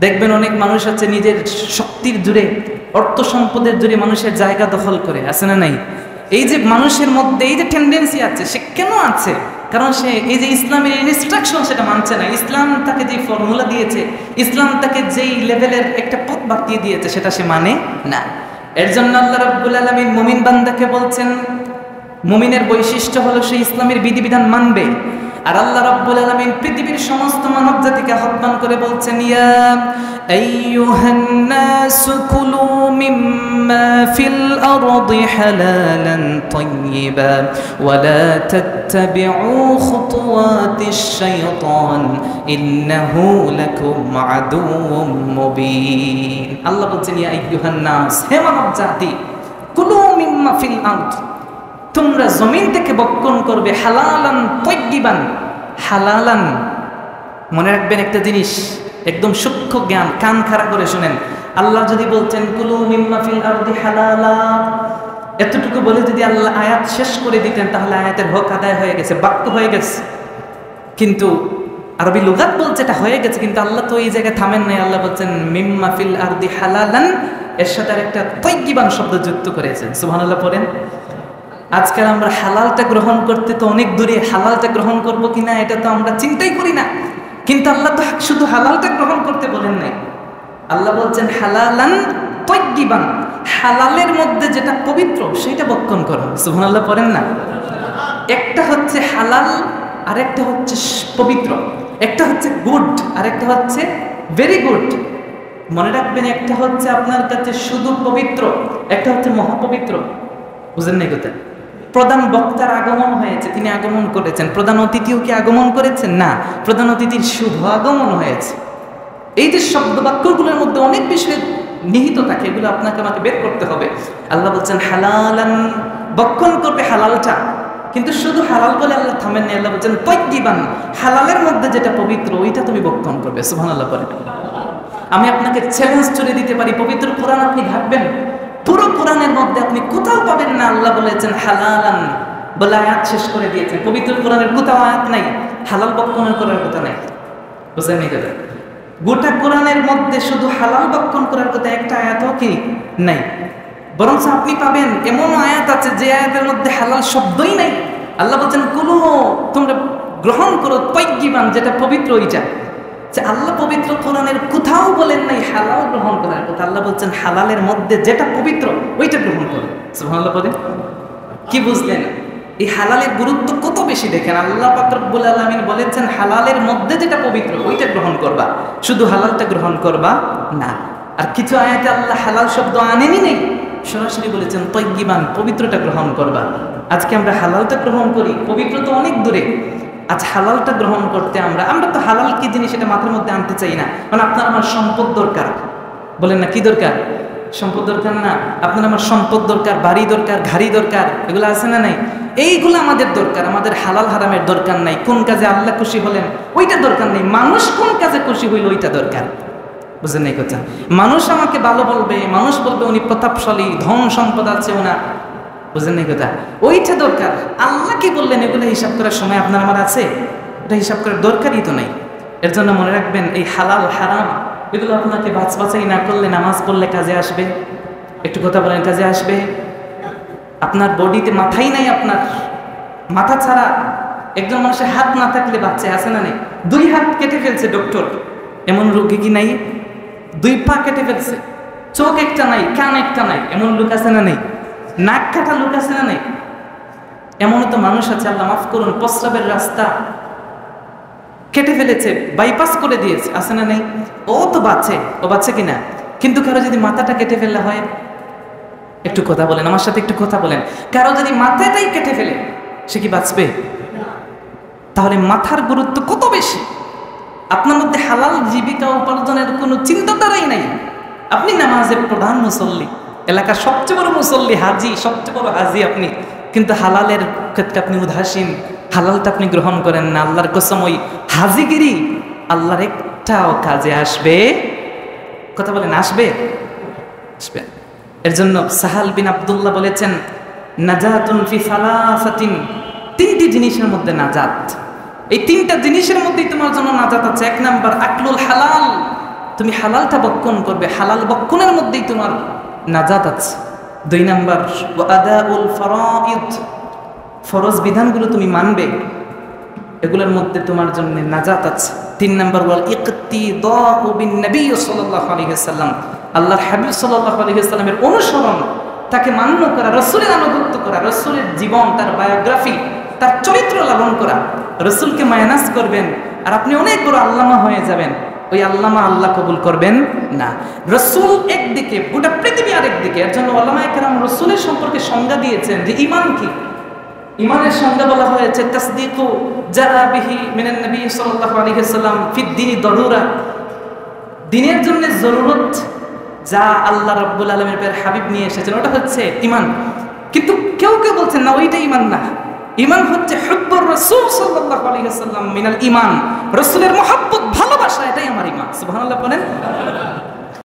দেখবেন অনেক মানুষ আছে নিজের শক্তির জোরে, অর্থ সম্পদের জোরে মানুষের জায়গা দখল করে, আছে না নাই? এই যে মানুষের মধ্যে এই যে টেন্ডেন্সি আছে, সে কেন আছে? কারণ সে এই যে ইসলামের ইনস্ট্রাকশন সেটা মানছে না। ইসলাম তাকে যে ফর্মুলা দিয়েছে, ইসলাম তাকে যেই লেভেলের একটা পথ বাতিয়ে দিয়েছে, সেটা সে মানে না। এর জন্য আল্লাহ রাব্বুল আলামিন মুমিন বান্দাকে বলছেন, মুমিনের বৈশিষ্ট্য হলো সে ইসলামের বিধিবিধান মানবে। আর আল্লাহ রাব্বুল আলামিন পৃথিবীর সমস্ত মানব জাতিকে আহ্বান করে বলছেন, ইয়া আইয়ুহান নাসু কুলু মিম্মা ফিল আরদি হালালান তাইয়্যিবা ওয়া লা তাত্তাবিউ খুতুওয়াতিশ শাইতান ইন্নাহু লাকুম আদুউম মুবিন। আল্লাহ বলছেন, ইয়া আইয়ুহান নাস, হে মানব জাতি, কুলু মিম্মা ফিল আরদ, তোমরা জমিন থেকে ভক্ষণ করবে, হালালান তাইয়্যিবান। হালালান, মনে রাখবেন একটা জিনিস, একদম সূক্ষ্ম জ্ঞান, কান খাড়া করে শুনেন। আল্লাহ যদি বলতেন কুলু মিম্মা ফিল আরদি হালালা, এতটুকু বলে যদি আল্লাহ আয়াত শেষ করে দিতেন, তাহলে আয়াতের হক আদায় হয়ে গেছে, বাক্য হয়ে গেছে। কিন্তু আরবি লুগাত বলছে এটা হয়ে গেছে, কিন্তু আল্লাহ তো এই জায়গায় থামেন নাই। আল্লাহ বলছেন মিম্মা ফিল আরদি হালালান, এর সাথে একটা তাইয়্যিবান শব্দ যুক্ত করেছেন। সুবহানাল্লাহ পড়েন। আজকাল আমরা হালালটা গ্রহণ করতে তো অনেক দূরে, হালালটা গ্রহণ করবো কিনা এটা তো আমরা চিন্তাই করি না। কিন্তু আল্লাহ তো শুধু হালালটা গ্রহণ করতে বলেন নাই, আল্লাহ বলছেন হালালান তাইয়্যিবান, হালালের মধ্যে যেটা পবিত্র সেটা ভক্ষণ করো। সুবহানাল্লাহ পড়েন না। একটা হচ্ছে হালাল, আর একটা হচ্ছে পবিত্র। একটা হচ্ছে গুড, আর একটা হচ্ছে ভেরি গুড। মনে রাখবেন, একটা হচ্ছে আপনার কাছে শুধু পবিত্র, একটা হচ্ছে মহাপবিত্র। বুঝেন নাই কথা? প্রধান বক্তার আগমন হয়েছে, তিনি আগমন করেছেন। প্রধান অতিথিও কি আগমন করেছেন? না, প্রধান অতিথির শুভ আগমন হয়েছে। এই যে শব্দ বাক্যগুলোর মধ্যে অনেক বিষয় নিহিত থাকে, এগুলো আপনাকে আমাকে বের করতে হবে। আল্লাহ বলছেন হালালান, ভক্ষণ করবে হালালটা। কিন্তু শুধু হালাল বলে আল্লাহ থামেন না, আল্লাহ বলছেন তাইয়্যিবান, হালালের মধ্যে যেটা পবিত্র ওইটা তুমি ভক্ষণ করবে। সুবহানাল্লাহ পড়েন। আমি আপনাকে চ্যালেঞ্জ করে দিতে পারি, পবিত্র কোরআন আপনি ঘাটবেন, পুরো কোরআনের মধ্যে আপনি কোথাও পাবেন না আল্লাহ বলেছেন হালালান বলে আয়াত শেষ করে দিয়েছেন। পবিত্র কোরআনের কোথাও আয়াত নাই হালাল ভক্ষণ করার কথা নাই। বুঝলেন এই কথা? গোটা কোরআনের মধ্যে শুধু হালাল ভক্ষণ করার কথা একটা আয়াতও কি নাই। বরং আপনি পাবেন এমন আয়াত আছে যে আয়াতের মধ্যে হালাল শব্দই নাই। আল্লাহ বলছেন কুলু, তোমরা গ্রহণ করো তাইয়্যিবান, যেটা পবিত্র ওইটা। যে আল্লাহ পবিত্র কোরআনের কোথাও বলেন নাই হালাল গ্রহণ করার কথা। আল্লাহ বলছেন হালালের মধ্যে যেটা পবিত্র ওইটা গ্রহণ করো। সুবহানাল্লাহ বলেন। কি বুঝলেন? এই হালালের গুরুত্ব কত বেশি দেখেন। আল্লাহ পাক রব্বুল আলামিন বলেছেন হালালের মধ্যে যেটা পবিত্র ওইটা গ্রহণ করবা, শুধু হালালটা গ্রহণ করবা না। আর কিছু আয়াতে আল্লাহ হালাল শব্দ আনেনি নেই, সরাসরি বলেছেন তাইয়্যিবান, পবিত্রটা গ্রহণ করবা। আজকে আমরা হালালটা গ্রহণ করি, পবিত্র তো অনেক দূরে। আজ হালালটা গ্রহণ করতে আমরা তো হালাল কি জিনিস এটা মাথার মধ্যে আনতে চাই না। মানে আপনার আমার সম্পদ দরকার, বলেন না? কি দরকার? সম্পদ দরকার না? আপনার আমার সম্পদ দরকার, বাড়ি দরকার, গাড়ি দরকার, এগুলো আছে না নাই? এইগুলো আমাদের দরকার। আমাদের হালাল হারামের দরকার নাই। কোন কাজে আল্লাহ খুশি হলেন ওইটা দরকার নেই, মানুষ কোন কাজে খুশি হইল ওইটা দরকার। বুঝলেন এই কথা? মানুষ আমাকে ভালো বলবে, মানুষ বলবে উনি প্রতাপশালী, ধন সম্পদ আছে ওনার, বুঝলেন এই কথা? ওইটা দরকার। আল্লাহ কি বললেন এগুলো হিসাব করার সময় আপনার আমার আছে? এটা হিসাব করার দরকারই তো নাই। এর জন্য মনে রাখবেন এই হালাল হারাম এগুলো আপনাকে বাছাই না করলে, নামাজ পড়লে কাজে আসবে? একটু কথা বলেন, কাজে আসবে? আপনার বডিতে মাথাই নাই, আপনার মাথা ছাড়া একজন মানুষের হাত না থাকলে বাচ্চা আছে না নেই? 2 হাত কেটে ফেলছে ডক্টর, এমন রোগী কি নাই? 2 পা কেটে ফেলছে, চোখ একটা নাই, কান একটা নাই, এমন লোক আছে না নেই? নাক কাটা লোক আছে না নেই? এমনও তো মানুষ আছে, আল্লাহ মাফ করুন, প্রস্রাবের রাস্তা কেটে ফেলেছে, বাইপাস করে দিয়েছে, আছে না নেই? ও তো বাঁচে, ও বাঁচে কিনা? কিন্তু কারো যদি মাথাটা কেটে ফেলা হয়, একটু কথা বলেন আমার সাথে, একটু কথা বলেন, কারো যদি মাথাটাই কেটে ফেলে সে কি বাঁচবে? তাহলে মাথার গুরুত্ব কত বেশি। আপনার মধ্যে হালাল জীবিকা উপার্জনের কোনো চিন্তাধারাই নাই। আপনি নামাজের প্রধান মুসল্লি, এলাকার সবচেয়ে বড় মুসল্লি, হাজি, সবচেয়ে বড় হাজি আপনি, কিন্তু হালালের ক্ষেত্রে আপনি উদাসীন, হালালটা আপনি গ্রহণ করেন না। আল্লাহর কসম, ওই হাজিগিরি আল্লাহর একটাও কাজে আসবে? কথা বলেন, আসবে? আসবে। এর জন্য সাহাল বিন আব্দুল্লাহ বলেছেন নাজাতুন ফি সালাসাতিন, 3টি জিনিসের মধ্যে নাজাত। এই 3টা জিনিসের মধ্যেই তোমার জন্য নাজাত আছে। 1 নাম্বার আকলুল হালাল, তুমি হালালটা বক্ষণ করবে, হালাল বক্ষণের মধ্যেই তোমার নাজাত আছে। 2 নাম্বার ওয়া আদাউল ফরাইদ, ফরজ বিধানগুলো তুমি মানবে, এগুলোর মধ্যে তোমার জন্য নাজাত আছে। 3 নাম্বার ওয়াল ইকতিদাউ বিন নবী সাল্লাল্লাহু আলাইহি ওয়াসাল্লাম, আল্লাহর হাবিব সাল্লাল্লাহু আলাইহি ওয়াসাল্লামের অনুসরণ, তাকে মান্য করা, রাসূলের আনুগত্য করা, রাসূলের জীবন, তার বায়োগ্রাফি, তার চরিত্র লালন করা। রাসূলকে মায়ানাজ করবেন আর আপনি অনেক বড় আল্লামা হয়ে যাবেন, ওই আল্লামা আল্লাহ কবুল করবেন না। রাসূল একদিকে, গোটা পৃথিবী আরেকদিকে। এর জন্য উলামায়ে কেরাম রাসূলের সম্পর্কে সংজ্ঞা দিয়েছেন যে ঈমান কি। ঈমানের সংজ্ঞা বলা হয়েছে তাসদীকু জাআ বিহি মিনান নবী সাল্লাল্লাহু আলাইহি ওয়াসাল্লাম ফিদ দীনি দারুরা, দ্বীনের জন্য জরুরত যা আল্লাহ রাব্বুল আলামিনের হাবিব নিয়ে এসেছেন ওটা হচ্ছে ঈমান। কিন্তু কেউ কেউ বলছেন না, ওইটা ঈমান না। ঈমান হচ্ছে হুব্বুর রাসূল সাল্লাল্লাহু আলাইহি ওয়াসাল্লাম মিনাল ঈমান, রাসূলের মহব্বত, ভালোবাসা, এটাই আমার ঈমান। সুবহানাল্লাহ বলেন।